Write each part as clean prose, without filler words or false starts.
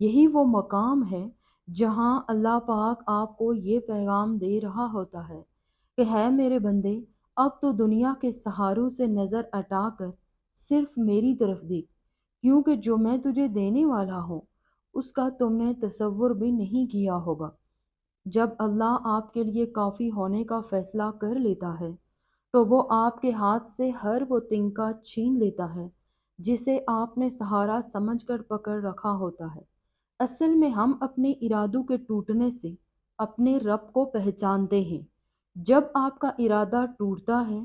یہی وہ مقام ہے جہاں اللہ پاک آپ کو یہ پیغام دے رہا ہوتا ہے کہ ہے میرے بندے، اب تو دنیا کے سہاروں سے نظر ہٹا کر صرف میری طرف دیکھ، کیونکہ جو میں تجھے دینے والا ہوں اس کا تم نے تصور بھی نہیں کیا ہوگا۔ جب اللہ آپ کے لیے کافی ہونے کا فیصلہ کر لیتا ہے تو وہ آپ کے ہاتھ سے ہر وہ تنکا چھین لیتا ہے جسے آپ نے سہارا سمجھ کر پکڑ رکھا ہوتا ہے۔ اصل میں ہم اپنے ارادوں کے ٹوٹنے سے اپنے رب کو پہچانتے ہیں۔ جب آپ کا ارادہ ٹوٹتا ہے،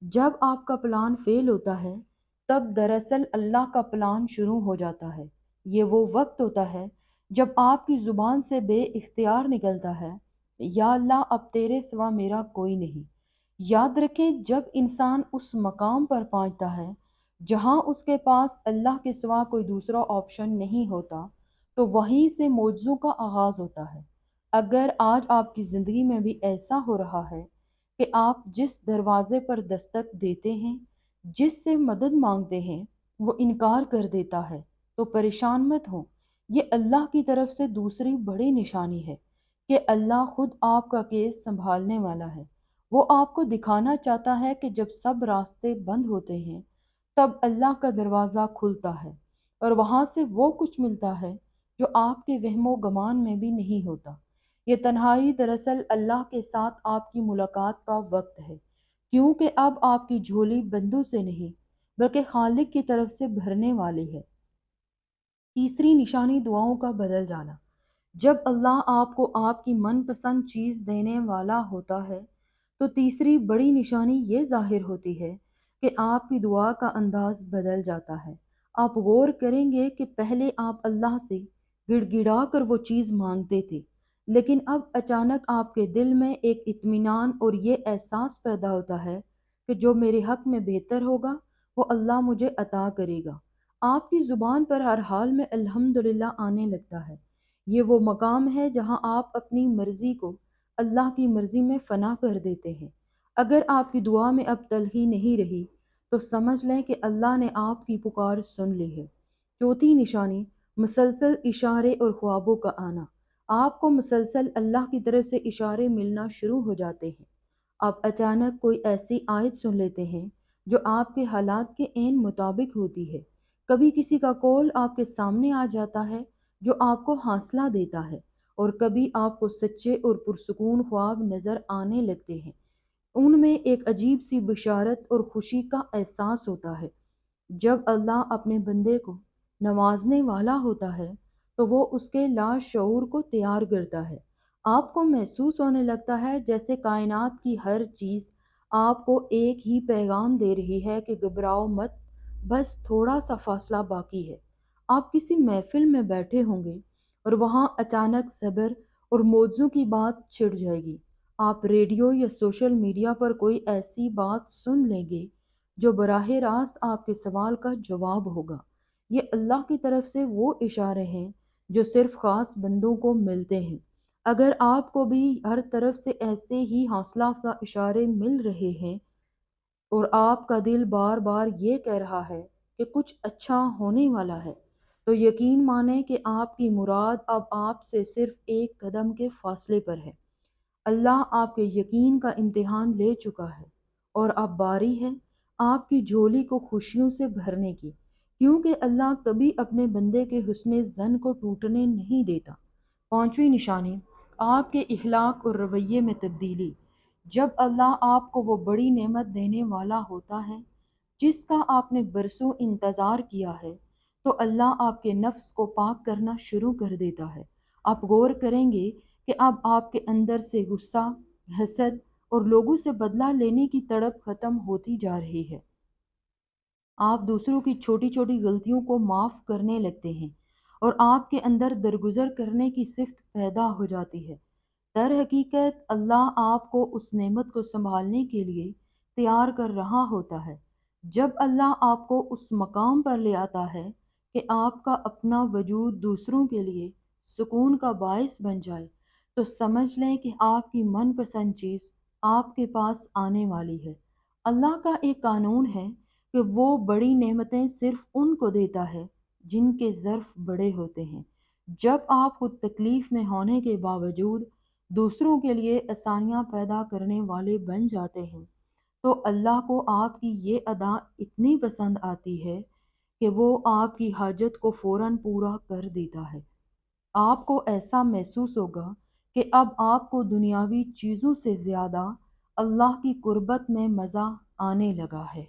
جب آپ کا پلان فیل ہوتا ہے، تب دراصل اللہ کا پلان شروع ہو جاتا ہے۔ یہ وہ وقت ہوتا ہے جب آپ کی زبان سے بے اختیار نکلتا ہے، یا اللہ اب تیرے سوا میرا کوئی نہیں۔ یاد رکھیں، جب انسان اس مقام پر پہنچتا ہے جہاں اس کے پاس اللہ کے سوا کوئی دوسرا آپشن نہیں ہوتا، تو وہیں سے معجزوں کا آغاز ہوتا ہے۔ اگر آج آپ کی زندگی میں بھی ایسا ہو رہا ہے کہ آپ جس دروازے پر دستک دیتے ہیں، جس سے مدد مانگتے ہیں، وہ انکار کر دیتا ہے، تو پریشان مت ہو۔ یہ اللہ کی طرف سے دوسری بڑی نشانی ہے کہ اللہ خود آپ کا کیس سنبھالنے والا ہے۔ وہ آپ کو دکھانا چاہتا ہے کہ جب سب راستے بند ہوتے ہیں تب اللہ کا دروازہ کھلتا ہے، اور وہاں سے وہ کچھ ملتا ہے جو آپ کے وہم و گمان میں بھی نہیں ہوتا۔ یہ تنہائی دراصل اللہ کے ساتھ آپ کی ملاقات کا وقت ہے، کیونکہ اب آپ کی جھولی بندوں سے نہیں بلکہ خالق کی طرف سے بھرنے والی ہے۔ تیسری نشانی دعاؤں کا بدل جانا۔ جب اللہ آپ کو آپ کی من پسند چیز دینے والا ہوتا ہے تو تیسری بڑی نشانی یہ ظاہر ہوتی ہے کہ آپ کی دعا کا انداز بدل جاتا ہے۔ آپ غور کریں گے کہ پہلے آپ اللہ سے گڑ گڑا کر وہ چیز مانگتے تھے، لیکن اب اچانک آپ کے دل میں ایک اطمینان اور یہ احساس پیدا ہوتا ہے کہ جو میرے حق میں بہتر ہوگا وہ اللہ مجھے عطا کرے گا۔ آپ کی زبان پر ہر حال میں الحمدللہ آنے لگتا ہے۔ یہ وہ مقام ہے جہاں آپ اپنی مرضی کو اللہ کی مرضی میں فنا کر دیتے ہیں۔ اگر آپ کی دعا میں اب تلخی نہیں رہی تو سمجھ لیں کہ اللہ نے آپ کی پکار سن لی ہے۔ چوتھی نشانی، مسلسل اشارے اور خوابوں کا آنا۔ آپ کو مسلسل اللہ کی طرف سے اشارے ملنا شروع ہو جاتے ہیں۔ آپ اچانک کوئی ایسی آیت سن لیتے ہیں جو آپ کے حالات کے عین مطابق ہوتی ہے۔ کبھی کسی کا قول آپ کے سامنے آ جاتا ہے جو آپ کو حوصلہ دیتا ہے، اور کبھی آپ کو سچے اور پرسکون خواب نظر آنے لگتے ہیں۔ ان میں ایک عجیب سی بشارت اور خوشی کا احساس ہوتا ہے۔ جب اللہ اپنے بندے کو نوازنے والا ہوتا ہے تو وہ اس کے لاشعور کو تیار کرتا ہے۔ آپ کو محسوس ہونے لگتا ہے جیسے کائنات کی ہر چیز آپ کو ایک ہی پیغام دے رہی ہے کہ گھبراؤ مت، بس تھوڑا سا فاصلہ باقی ہے۔ آپ کسی محفل میں بیٹھے ہوں گے اور وہاں اچانک صبر اور معجزوں کی بات چھڑ جائے گی۔ آپ ریڈیو یا سوشل میڈیا پر کوئی ایسی بات سن لیں گے جو براہ راست آپ کے سوال کا جواب ہوگا۔ یہ اللہ کی طرف سے وہ اشارے ہیں جو صرف خاص بندوں کو ملتے ہیں۔ اگر آپ کو بھی ہر طرف سے ایسے ہی حوصلہ افزا اشارے مل رہے ہیں اور آپ کا دل بار بار یہ کہہ رہا ہے کہ کچھ اچھا ہونے والا ہے، تو یقین مانیں کہ آپ کی مراد اب آپ سے صرف ایک قدم کے فاصلے پر ہے۔ اللہ آپ کے یقین کا امتحان لے چکا ہے، اور اب باری ہے آپ کی جھولی کو خوشیوں سے بھرنے کی، کیونکہ اللہ کبھی اپنے بندے کے حسن ظن کو ٹوٹنے نہیں دیتا۔ پانچویں نشانی، آپ کے اخلاق اور رویے میں تبدیلی۔ جب اللہ آپ کو وہ بڑی نعمت دینے والا ہوتا ہے جس کا آپ نے برسوں انتظار کیا ہے، تو اللہ آپ کے نفس کو پاک کرنا شروع کر دیتا ہے۔ آپ غور کریں گے کہ اب آپ کے اندر سے غصہ، حسد اور لوگوں سے بدلہ لینے کی تڑپ ختم ہوتی جا رہی ہے۔ آپ دوسروں کی چھوٹی چھوٹی غلطیوں کو معاف کرنے لگتے ہیں، اور آپ کے اندر درگزر کرنے کی صفت پیدا ہو جاتی ہے۔ در حقیقت اللہ آپ کو اس نعمت کو سنبھالنے کے لیے تیار کر رہا ہوتا ہے۔ جب اللہ آپ کو اس مقام پر لے آتا ہے کہ آپ کا اپنا وجود دوسروں کے لیے سکون کا باعث بن جائے، تو سمجھ لیں کہ آپ کی من پسند چیز آپ کے پاس آنے والی ہے۔ اللہ کا ایک قانون ہے کہ وہ بڑی نعمتیں صرف ان کو دیتا ہے جن کے ظرف بڑے ہوتے ہیں۔ جب آپ خود تکلیف میں ہونے کے باوجود دوسروں کے لیے آسانیاں پیدا کرنے والے بن جاتے ہیں تو اللہ کو آپ کی یہ ادا اتنی پسند آتی ہے کہ وہ آپ کی حاجت کو فوراً پورا کر دیتا ہے۔ آپ کو ایسا محسوس ہوگا کہ اب آپ کو دنیاوی چیزوں سے زیادہ اللہ کی قربت میں مزہ آنے لگا ہے۔